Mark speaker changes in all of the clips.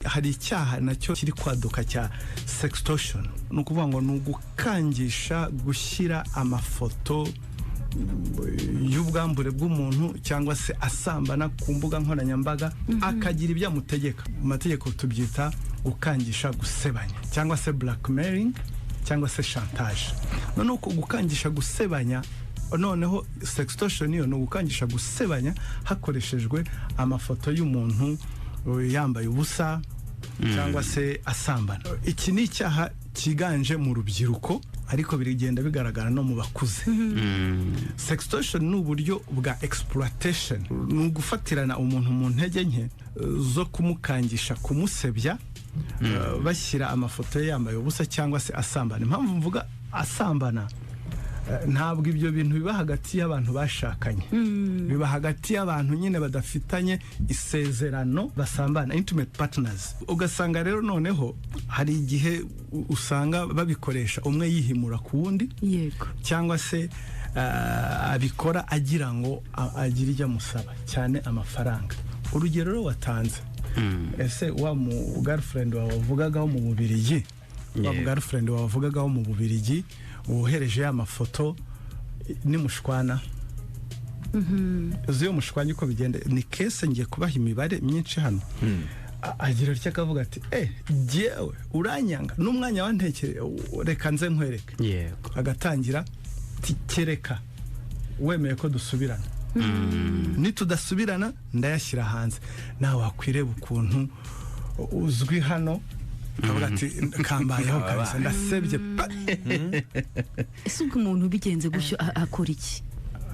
Speaker 1: hari icyaha nacyo kiri kwaduka cya sextortion, ni ukuvuga ngo ni ugukangisha gushyira amafoto y'ubwambure bw'umuntu cyangwa se asambana ku mbuga nkoranyambaga akagira ibyo amutegeka. Mu mategeko tubyita gukangisha gusebanya cyangwa se blackmailing cyangwa se chantage. None uko gukangisha gusebanya, noneho sextortion yo no gukangisha gusebanya hakoreshejwe amafoto y'umuntu yambaye ubusa cyangwa se asambana. Iki ni icyaha kiganje mu rubyiruko ariko birigenda bigaragara no mu bakuze. Sextortion ni uburyo bwa exploitation, ni ugufatirana umuntu mu ntege nke zo kumukangisha, kumusebya, bashyira amafoto ye yambaye ubusa cyangwa se asambana. Impamvu mvuga asambana, ntabwo ibyo bintu biba hagati y'abantu bashakanye, biba hagati y'abantu nyine badafitanye isezerano, basambana, intimate partners. Ugasanga rero noneho hari igihe usanga babikoresha umwe yihimura ku wundi, yego, cyangwa se abikora agira ngo agire ijya musaba cyane amafaranga. Urugero rero watanze, ese wa mu girlfriend wawe wavugagaho mu Bubiligi, wa girlfriend wawe wavugagaho mu Bubiligi wohereje ya mafoto ni mushwana, uziyo mushwanye uko bigenda. Ni kese ngiye kubaha imibare myinshi hano. Agira ryo akavuga ati jewe uranyanga n'umwanya wantekere, reka nze nkwereke. Yego, agatangira tikereka wemeye ko dusubirana, nitudasubirana ndayashyira hanze, nawe wakwireba ukuntu uzwi hano. Avuga ati kambayeho kabisa, ndasebye.
Speaker 2: Ese ubwo umuntu bigenze gutyo akora iki?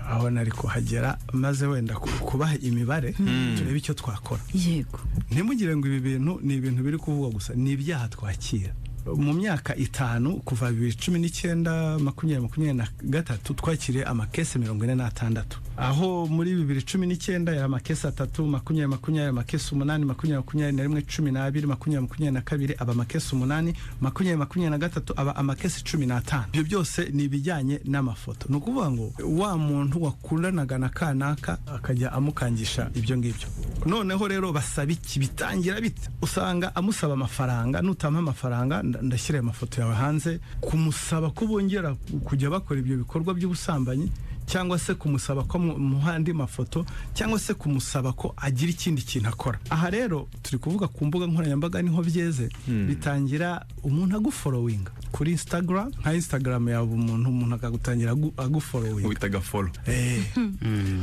Speaker 1: Aho nari kuhagera maze wenda kubaha imibare turebe icyo twakora. Yego, ntimugire ngo ibi bintu ni ibintu biri kuvuga gusa, ni ibyaha twakira. Mu myaka 5 kuva 2019 2023 twakiriye amakese 46, aho muri 2019 yari amakese 3, 2020 amakese 8, 2021 12, 2022 aba amakese 8, 2023 aba amakese 15. Ibyo byose ni ibijyanye n'amafoto. Ni ukuvuga ngo wa muntu wakundanaga na kanaka akajya amukangisha ibyo ngibyo. Noneho rero basaba iki, bitangira bite? Usanga amusaba amafaranga, nutampa amafaranga ndashyira amafoto yawe hanze, kumusaba ko bongera kujya bakora ibyo bikorwa by'ubusambanyi, cyangwa se kumusaba ko muhandi mafoto, cyangwa se kumusaba ko agira ikindi kintu akora. Aha rero turi kuvuga ku mbuga nkoranyambaga niho byeze. Bitangira umuntu agufollowing kuri Instagram, nka Instagram yawe umuntu akagutangira agufollowing,
Speaker 3: witaga follow,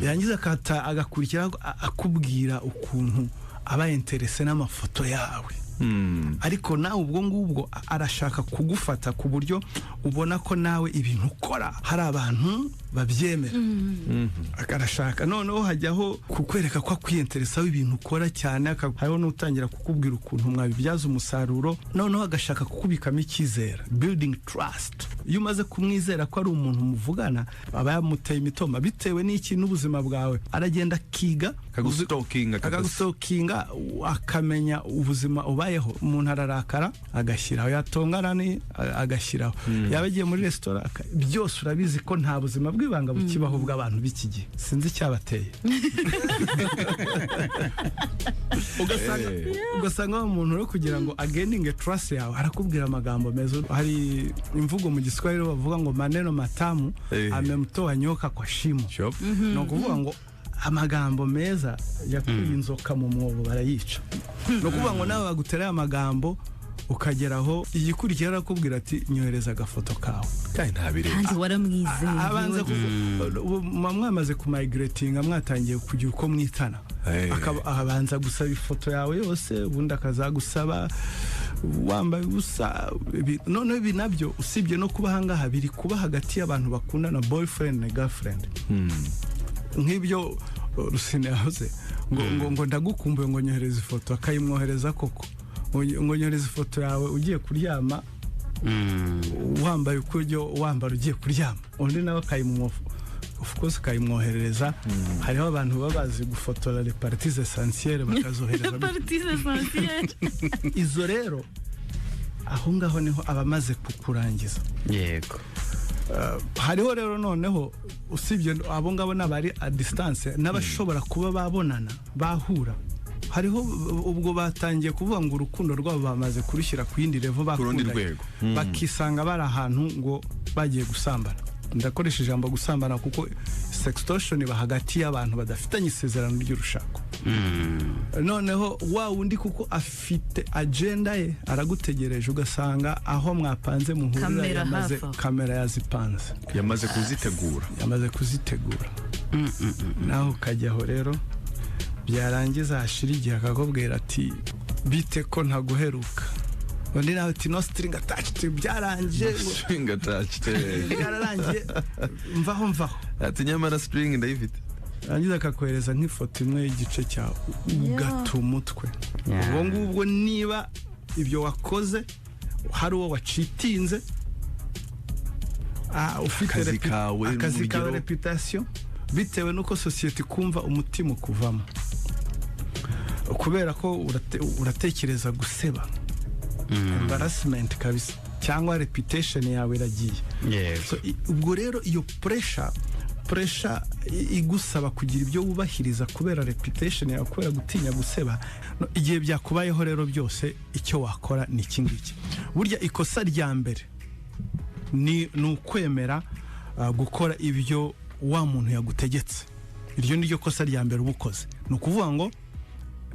Speaker 1: yangiza agakurikira akubwira ukuntu aba interese n'amafoto yawe. Ariko nawe ubwo ngubwo arashaka kugufata ku buryo ubona ko nawe ibintu ukora hari abantu babyemera. Akarashaka noneho hajyaho kukwereka ko akwiyenteresaho ibintu ukora cyane, hariho n'utangira kukubwira ukuntu mwabibyaza umusaruro, noneho agashaka kukubikamo icyizere, building trust. Iyo umaze kumwizera ko ari umuntu muvugana, aba yamuteye imitoma bitewe n'iki n'ubuzima bwawe, aragenda akiga, akagustokinga, akamenya ubuzima ubayeho. Umuntu ararakara agashyiraho, yatongana ni agashyiraho, yabagiye muri restaurant, byose urabizi ko nta buzima bw'ibanga bukibaho bw'abantu b'iki gihe. Sinzi icyabateye. Ugasanga umuntu rero kugira ngo againing trust yawe arakubwira amagambo meza. Hari imvugo mu Giswahili bavuga ngo maneno matamu amemtoa nyoka kwa shimo. No kuvuga ngo amagambo meza yakuye inzoka mu mwobo barayica. No kuvuga ngo nawe bagutera amagambo ukageraho igikurikira arakubwira ati nyohereza agafoto kawe,
Speaker 3: kandi ntabire
Speaker 2: kandi waramwizeye.
Speaker 1: Abanza mwamaze kumigrating, mwatangiye kugira uko mwitana, akabanza gusaba ifoto yawe yose, ubundi akazagusaba wambaye ubusa. None ibi nabyo usibye no kuba hangaha biri kuba hagati y'abantu bakundana, boyfriend na girlfriend. Nk'ibyo Rusine yahoze ngo ndagukumbuye ngo nyohereza ifoto, akayimwohereza koko. Ngo nyohereza ifoto yawe ugiye kuryama, wambaye uko wambara ugiye kuryama, undi nawe of course kayimwoherereza. Hariho abantu babazi gufotora les parties essentielles bakazohereza
Speaker 2: parties essentielles.
Speaker 1: Izo rero aho ngaho niho abamaze kukurangiza.
Speaker 3: Yego.
Speaker 1: Hariho rero noneho usibye abo ngabo n'abari a distance, n'abashobora kuba babonana bahura hariho ubwo batangiye kuvuga ngo urukundo rwabo bamaze kurushyira ku yindi level bakundanye bakisanga bari ahantu ngo bagiye gusambana. Ndakoresha ijambo gusambana kuko sextortion iba hagati y'abantu badafitanye isezerano ry'urushako. Noneho wa wundi kuko afite agenda ye aragutegereje, ugasanga aho mwapanze muhurira yamaze kamera yazipanze,
Speaker 3: yamaze kuzitegura
Speaker 1: naho kajyaho rero byarangiza hashira igihe akakubwira ati bite ko ntaguheruka, undi nawe ati no string attached, byarangiye byararangiye mvaho
Speaker 3: ati nyamara string ndayifite,
Speaker 1: rangiza akakwereza nk'ifoto imwe y'igice cyawe ugata umutwe. Ubwo ngubwo niba ibyo wakoze hari uwo wacitinze, ufite akazi kawe reputation, bitewe nuko sosiyete ikumva umutima ukuvamo, kubera ko uratekereza guseba, embarrassment kabisa, cyangwa reputation yawe iragiye. So ubwo rero iyo pressure igusaba kugira ibyo wubahiriza kubera reputation yawe, kubera gutinya guseba. Igihe byakubayeho rero byose icyo wakora ni iki ngiki. Burya ikosa rya mbere ni ukwemera gukora ibyo wa muntu yagutegetse. Iryo ni ryo kosa rya mbere ubukoze. Ni ukuvuga ngo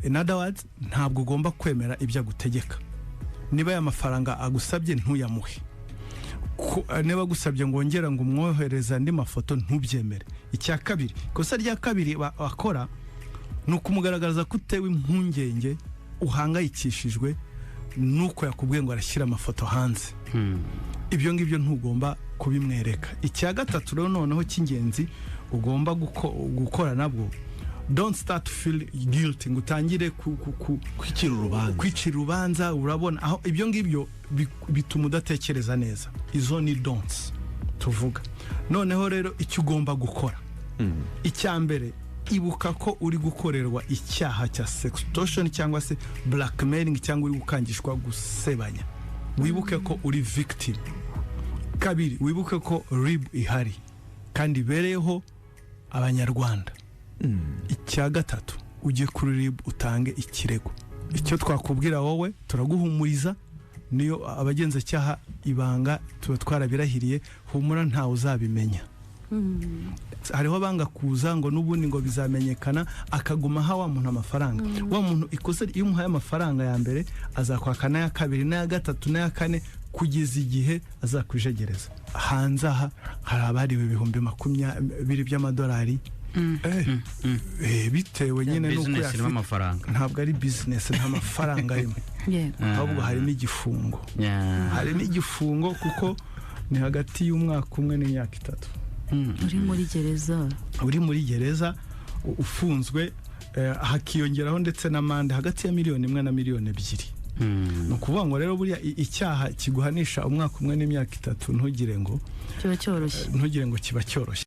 Speaker 1: in other words, ntabwo ugomba kwemera ibyo agutegeka. Niba ya mafaranga agusabye ntuyamuhe, niba agusabye ngo wongera ngo umwohereze andi mafoto ntubyemere. Icya kabiri, kosa rya kabiri bakora ni ukumugaragaza ko utewe impungenge, uhangayikishijwe nuko yakubwiye ngo arashyira amafoto hanze. Ibyo ngibyo ntugomba kubimwereka. Icya gatatu rero noneho cy'ingenzi ugomba gukora nabwo, don't start to feel guilty, ngo utangire kwicira urubanza. Urabona aho ibyo ngibyo bituma udatekereza neza. Izo ni don'ts tuvuga. Noneho rero icyo ugomba gukora, icya mbere, ibuka ko uri gukorerwa icyaha cya sextortion cyangwa se blackmailing, cyangwa uri gukangishwa gusebanya. Wibuke ko uri victim. Kabiri, wibuke ko RIB ihari kandi bereyeho abanyarwanda. Icya gatatu, ujye kuri RIB utange ikirego. Icyo twakubwira wowe, turaguhumuriza, niyo abagenzacyaha ibanga tuba twarabirahiriye, humura ntawe uzabimenya. Hariho banga kuza ngo n'ubundi ngo bizamenyekana, akaguma ha wa muntu amafaranga. Wa muntu ikoze iyo umuhaye amafaranga ya mbere azakwaka n'aya kabiri n'aya gatatu n'aya kane kugeza igihe azakwijegereza. Hanze aha hari abari ibihumbi 20 by'amadolari. Bitewe nyine nuko yafite, ntabwo ari business, nta mafaranga arimo, ahubwo harimo igifungo. Harimo igifungo kuko ni hagati y'umwaka umwe n'imyaka 3. Uri muri gereza ufunzwe, hakiyongeraho ndetse n'amande hagati ya miliyoni 1 na miliyoni 2. Ni ukuvuga ngo rero buriya icyaha kiguhanisha umwaka umwe n'imyaka 3, ntugire ngo kiba cyoroshye.